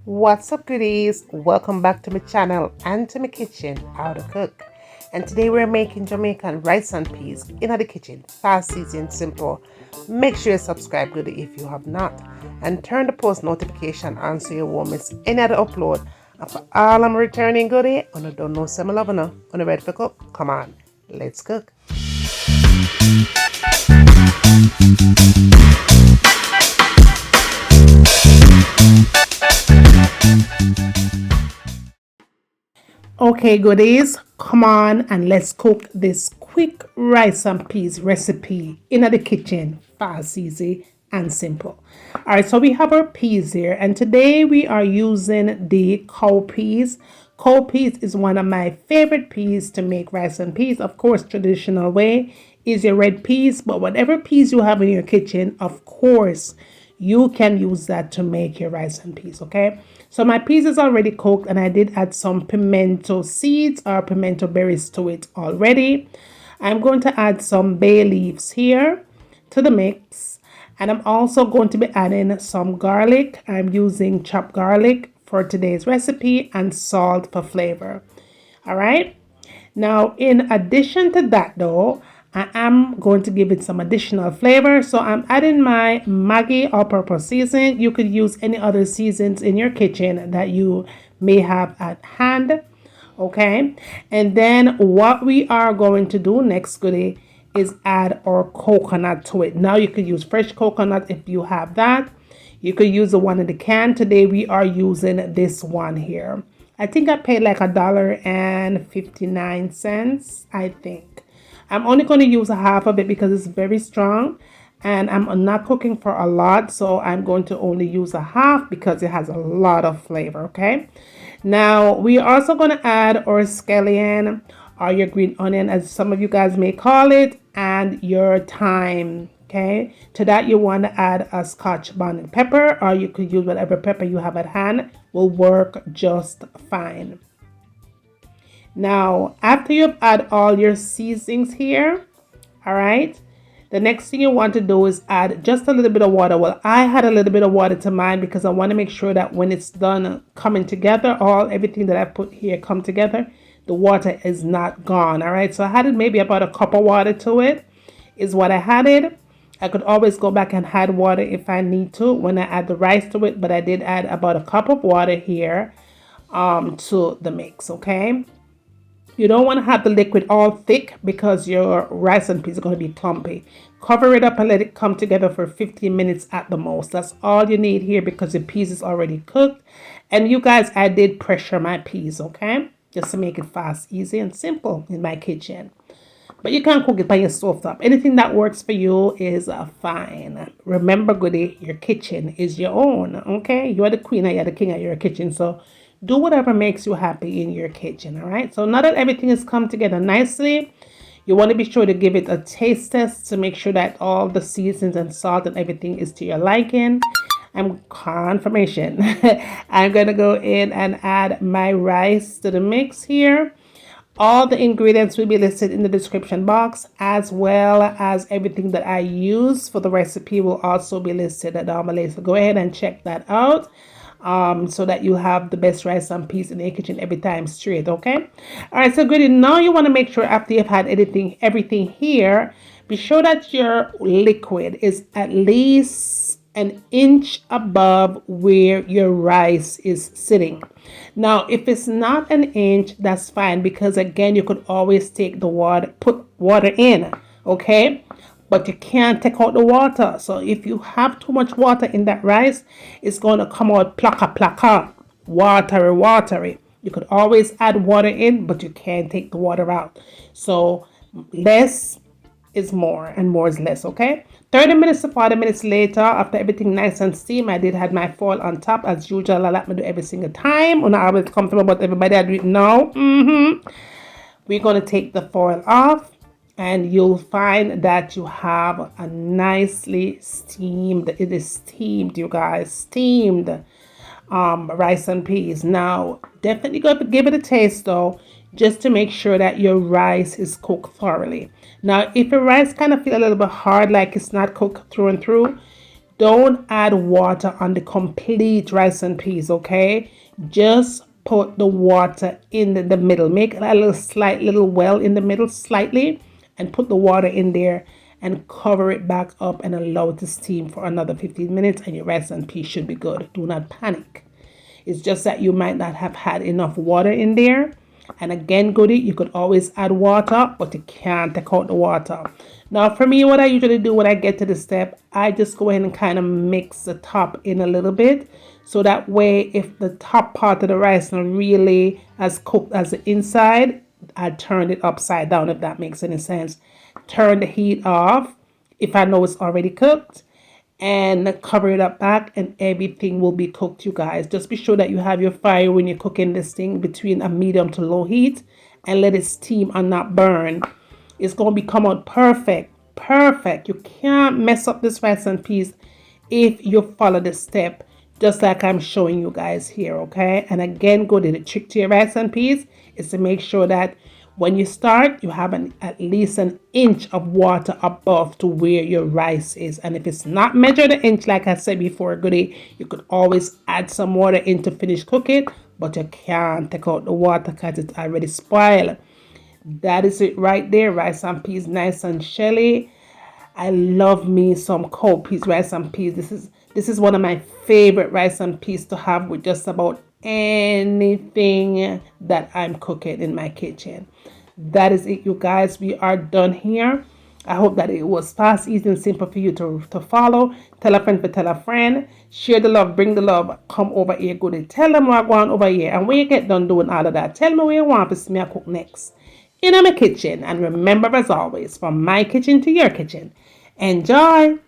What's up, goodies? Welcome back to my channel and to my kitchen, How to Cook. And today we're making Jamaican rice and peas in the kitchen, fast, easy, and simple. Make sure you subscribe, goodie, if you have not, and turn the post notification on so you won't miss any other upload. And for all I'm returning, goodie, on a don't know some love on a ready for cook. Come on, let's cook. Okay, goodies, come on and let's cook this quick rice and peas recipe in the kitchen, fast, easy, and simple. All right, so we have our peas here, and today we are using the cow peas. Cow peas is one of my favorite peas to make rice and peas. Of course, traditional way is your red peas, but whatever peas you have in your kitchen, of course, you can use that to make your rice and peas. Okay, so my peas is already cooked, and I did add some pimento seeds or pimento berries to it already. I'm going to add some bay leaves here to the mix, and I'm also going to be adding some garlic. I'm using chopped garlic for today's recipe and salt for flavor. All right, now in addition to that though, I am going to give it some additional flavor. So I'm adding my Maggi all-purpose season. You could use any other seasons in your kitchen that you may have at hand. Okay. And then what we are going to do next, goodie, is add our coconut to it. Now you could use fresh coconut if you have that. You could use the one in the can. Today we are using this one here. I think I paid like $1.59, I think. I'm only going to use a half of it because it's very strong and I'm not cooking for a lot, so I'm going to only use a half because it has a lot of flavor. Okay, now we are also going to add our scallion or your green onion, as some of you guys may call it, and your thyme. Okay, to that you want to add a Scotch bonnet pepper, or you could use whatever pepper you have at hand, will work just fine. Now, after you've added all your seasonings here, all right, the next thing you want to do is add just a little bit of water. Well, I had a little bit of water to mine because I want to make sure that when it's done coming together, everything that I put here come together, the water is not gone. All right, so I added maybe about a cup of water to it is what I added. I could always go back and add water if I need to when I add the rice to it, but I did add about a cup of water here to the mix. Okay, you don't want to have the liquid all thick because your rice and peas are going to be clumpy. Cover it up and let it come together for 15 minutes at the most. That's all you need here because the peas is already cooked. And you guys, I did pressure my peas, okay? Just to make it fast, easy, and simple in my kitchen. But you can cook it by your stove top. Anything that works for you is fine. Remember, goodie, your kitchen is your own, okay? You are the queen or you're the king of your kitchen, so do whatever makes you happy in your kitchen. All right, so now that everything has come together nicely, you want to be sure to give it a taste test to make sure that all the seasons and salt and everything is to your liking. I'm confirmation. I'm gonna go in and add my rice to the mix here. All the ingredients will be listed in the description box, as well as everything that I use for the recipe will also be listed down below. So go ahead and check that out. So that you have the best rice and peas in the kitchen every time straight. Okay, all right, so good. Now you want to make sure after you've had everything here, be sure that your liquid is at least an inch above where your rice is sitting. Now if it's not an inch, that's fine, because again you could always take the water, put water in, okay, but you can't take out the water. So if you have too much water in that rice, it's going to come out plaka, watery. You could always add water in, but you can't take the water out. So less is more and more is less. Okay, 30 minutes to 40 minutes later, after everything nice and steam, I did have my foil on top as usual. I like me do every single time. I'm not always comfortable, but everybody I do it now. We're going to take the foil off, and you'll find that you have a nicely steamed, it is steamed, you guys, steamed rice and peas. Now definitely go to give it a taste though, just to make sure that your rice is cooked thoroughly. Now if your rice kind of feel a little bit hard, like it's not cooked through and through, Don't add water on the complete rice and peas, okay? Just put the water in the middle. Make a little slight little well in the middle slightly and put the water in there and cover it back up and allow it to steam for another 15 minutes and your rice and peas should be good. Do not panic. It's just that you might not have had enough water in there. And again, goodie, you could always add water, but you can't take out the water. Now, for me, what I usually do when I get to this step, I just go ahead and kind of mix the top in a little bit. So that way, if the top part of the rice not really as cooked as the inside, I turn it upside down, if that makes any sense. Turn the heat off if I know it's already cooked, and cover it up back and everything will be cooked, you guys. Just be sure that you have your fire when you're cooking this thing between a medium to low heat and let it steam and not burn. It's going to come out perfect. You can't mess up this rice and peas if you follow the step just like I'm showing you guys here, okay? And again, go to the trick to your rice and peas is to make sure that when you start, you have at least an inch of water above to where your rice is. And if it's not measured an inch, like I said before, goodie, you could always add some water in to finish cooking, but you can't take out the water because it's already spoiled. That is it right there. Rice and peas, nice and shelly. I love me some cold peas, rice and peas. This is one of my favorite rice and peas to have with just about anything that I'm cooking in my kitchen. That is it, you guys. We are done here. I hope that it was fast, easy, and simple for you to follow. Tell a friend to tell a friend. Share the love, bring the love. Come over here, goodie. Tell them what I want over here. And when you get done doing all of that, tell me where you want to see me cook next. In my kitchen. And remember, as always, from my kitchen to your kitchen. Enjoy!